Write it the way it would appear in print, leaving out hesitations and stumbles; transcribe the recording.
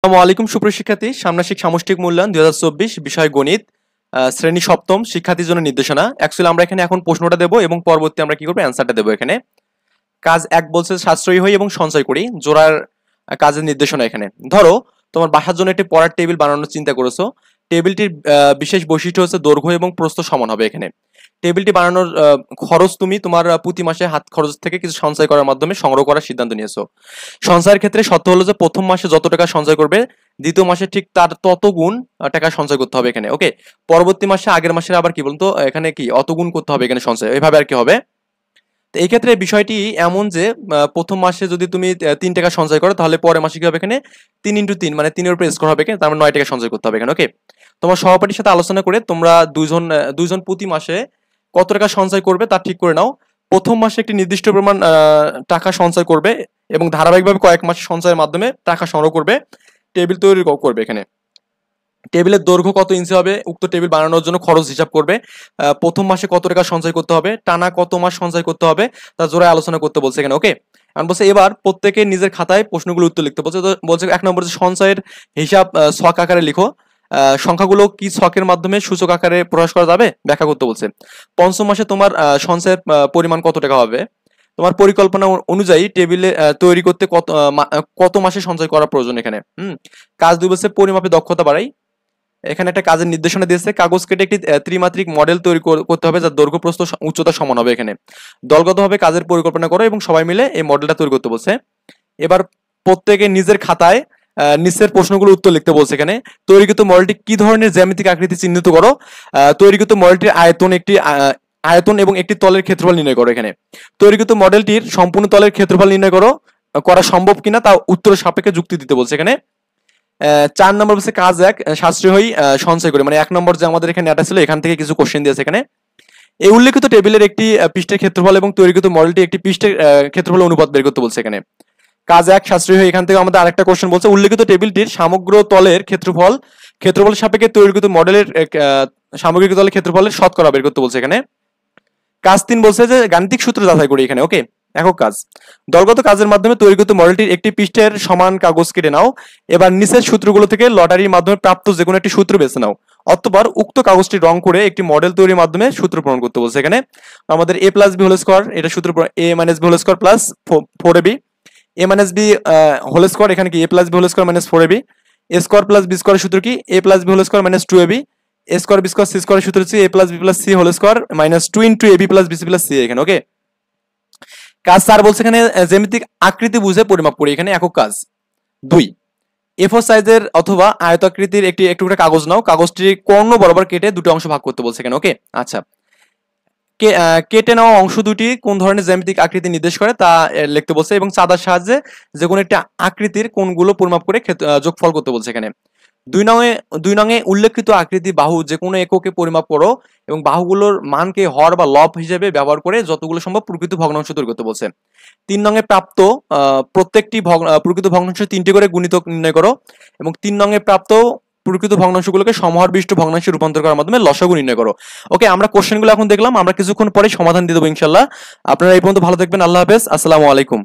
আসসালামু আলাইকুম সুপ্রিয় শিক্ষার্থী, ষান্মাসিক সামষ্টিক মূল্যায়ন 2024 বিষয় গণিত, শ্রেণী সপ্তম, শিক্ষার্থীর জন্য নির্দেশনা। অ্যাকচুয়ালি আমরা এখানে এখন প্রশ্নটা দেবো এবং পরবর্তী আমরা কি করবো, অ্যান্সারটা দেবো। এখানে কাজ 1 বলছে সাশ্রয়ী হই এবং সঞ্চয় করি, জোড়ার কাজের নির্দেশনা। এখানে ধরো তোমার বাসার জন্য একটি পড়ার টেবিল বানানোর চিন্তা করেছো। টেবিলটির বিশেষ বৈশিষ্ট্য হচ্ছে দৈর্ঘ্য এবং প্রস্থ সমান হবে। এখানে টেবিলটি বানানোর খরচ তুমি তোমার প্রতি মাসে হাত খরচ থেকে কিছু সঞ্চয় করার মাধ্যমে সংগ্রহ করার সিদ্ধান্ত নিয়েছো। সঞ্চয়ের ক্ষেত্রে শর্ত হলো যে প্রথম মাসে যত টাকা সঞ্চয় করবে, দ্বিতীয় মাসে ঠিক তার তত গুণ টাকা সঞ্চয় করতে হবে এখানে। ওকে, পরবর্তী মাসে আগের মাসের আবার কি বলতো, এখানে কি অত গুণ করতে হবে এখানে সঞ্চয়, এইভাবে আর কি হবে। তো এই ক্ষেত্রে বিষয়টি এমন যে প্রথম মাসে যদি তুমি 3 টাকা সঞ্চয় করো, তাহলে পরের মাসে কি হবে, এখানে 3 × 3 মানে 3-এর উপরে স্কোর হবে, তার মানে 9 টাকা সঞ্চয় করতে হবে এখানে। ওকে, তোমার সহপাঠীর সাথে আলোচনা করে তোমরা দুইজন প্রতি মাসে কত টাকা সঞ্চয় করবে তা ঠিক করে নাও। প্রথম মাসে একটি নির্দিষ্ট পরিমাণ টাকা সঞ্চয় করবে এবং ধারাবাহিকভাবে কয়েক মাস সঞ্চয়ের মাধ্যমে টাকা সংগ্রহ করবে, টেবিল তৈরি করবে। এখানে টেবিলের দৈর্ঘ্য কত ইঞ্চি হবে, উক্ত টেবিল বানানোর জন্য খরচ হিসাব করবে, প্রথম মাসে কত টাকা সঞ্চয় করতে হবে, টানা কত মাস সঞ্চয় করতে হবে, তা জোড়ায় আলোচনা করতে বলছে এখানে। ওকে, আমি বলছি এবার প্রত্যেকে নিজের খাতায় প্রশ্নগুলো উত্তর লিখতে বলছে। বলছে 1 নম্বর যে সঞ্চয়ের হিসাব ছক আকারে লিখো, সংখ্যাগুলো কি ছকের মাধ্যমে সূচক আকারে প্রকাশ করা যাবে, ব্যাখ্যা করতে বলছে। পঞ্চম মাসে তোমার সঞ্চয়ের পরিমাণ কত টাকা হবে, তোমার পরিকল্পনা অনুযায়ী টেবিলে তৈরি করতে কত মাসে সঞ্চয় করা প্রয়োজন। এখানে কাজ 2 বলছে পরিমাপে দক্ষতা বাড়াই। এখানে একটা কাজের নির্দেশনা দিয়েছে, কাগজ কেটে একটি ত্রিমাত্রিক মডেল তৈরি করতে হবে যার দৈর্ঘ্য প্রস্থ উচ্চতা সমান হবে। এখানে দলগতভাবে কাজের পরিকল্পনা করো এবং সবাই মিলে এই মডেলটা তৈরি করতে বলছে। এবার প্রত্যেকে নিজের খাতায় নিচের প্রশ্নগুলো উত্তর লিখতে বলছে। এখানে তৈরিকৃত মডেলটি কি ধরনের জ্যামিতিক আকৃতি চিহ্নিত করো, তৈরিকৃত মডেলটির আয়তন এবং একটি তলের ক্ষেত্রফল নির্ণয় করো। এখানে তৈরিকৃত মডেলটির সম্পূর্ণ তলের ক্ষেত্রফল নির্ণয় করা সম্ভব কিনা তা উত্তরের সাপেক্ষে যুক্তি দিতে বলছে। এখানে 4 নম্বর হচ্ছে কাজ 1 সাশ্রয়ী হই সঞ্চয় করে, মানে 1 নম্বর যে আমাদের এখানে এটা ছিল এখান থেকে কিছু কোশ্চেন দিয়েছে। এখানে এই উল্লেখিত টেবিলের একটি পৃষ্ঠের ক্ষেত্রফল এবং তৈরিকৃত মডেলটি একটি পৃষ্ঠের ক্ষেত্রফল অনুপাত বের করতে বলছে। এখানে কাজ 1 সাশ্রয়ী হই, এখান থেকে আমাদের আরেকটা কোশ্চেন বলছে উল্লেখিত টেবিলটির সমগ্র তলের ক্ষেত্রফল সাপেক্ষে তৈরিকৃত মডেলের সামগ্রিক তলের ক্ষেত্রফলের শতকরা বের করতে বলছে। এখানে কাজ 3 বলছে যে গাণিতিক সূত্র যাচাই করি। এখানে ওকে, একক কাজ দলগত কাজের মাধ্যমে তৈরিকৃত মডেলটির একটি পৃষ্ঠের সমান কাগজ কেটে নাও। এবার নিচের সূত্রগুলো থেকে লটারির মাধ্যমে প্রাপ্ত যে কোনো একটি সূত্র বেছে নাও, অতঃপর উক্ত কাগজটি রং করে একটি মডেল তৈরির মাধ্যমে সূত্র প্রমাণ করতে বলছে। এখানে আমাদের a + b হোল স্কয়ার, এটা সূত্র a - b whole square plus 4ab, a - b whole square, এখানে কি a + b whole square minus 4ab, a square plus b স্কয়ারের সূত্র কি a + b whole square minus 2ab, a square b স্কয়ার c স্কয়ারের সূত্র হচ্ছে a + b + c whole square minus 2 * ab + bc + c। এখানে ওকে, কাজ 4 বলছে এখানে জ্যামিতিক আকৃতি বুঝে পরিমাপ করি। এখানে একক কাজ 2 A4 সাইজের অথবা আয়তাকৃতির একটি টুকরা কাগজ নাও, কাগজটি কর্ণ বরাবর কেটে দুটো অংশ ভাগ করতে বলছে। এখানে ওকে, আচ্ছা কেটে নেওয়া অংশ দুটি কোন ধরনের জ্যামিতিক আকৃতি নির্দেশ করে তা লিখতে বলছে এবং চাঁদার সাহায্যে যে কোনো একটি আকৃতির কোণগুলো পরিমাপ করে যোগফল করতে বলছে। এখানে 2 নংয়ে উল্লেখিত আকৃতি বাহু যে কোনো এককে পরিমাপ করো এবং বাহুগুলোর মানকে হর বা লব হিসেবে ব্যবহার করে যতগুলো সম্ভব প্রকৃত ভগ্নাংশ তৈরি করতে বলছে। 3 নংয়ে প্রাপ্ত প্রত্যেকটি প্রকৃত ভগ্নাংশ 3টি করে গুণিতক নির্ণয় করো এবং 3 নংয়ে প্রাপ্ত প্রকৃত ভগ্নাংশগুলোকে সমহর বিশিষ্ট ভগ্নাংশে রূপান্তর করার মাধ্যমে লসাগু নির্ণয় করো। ওকে, আমরা কোশ্চেনগুলো এখন দেখলাম, আমরা কিছুক্ষণ পরে সমাধান দিয়ে দেবো ইনশাল্লাহ। আপনারা এই পর্যন্ত ভালো থাকবেন, আল্লাহ হাফেজ, আসসালামু আলাইকুম।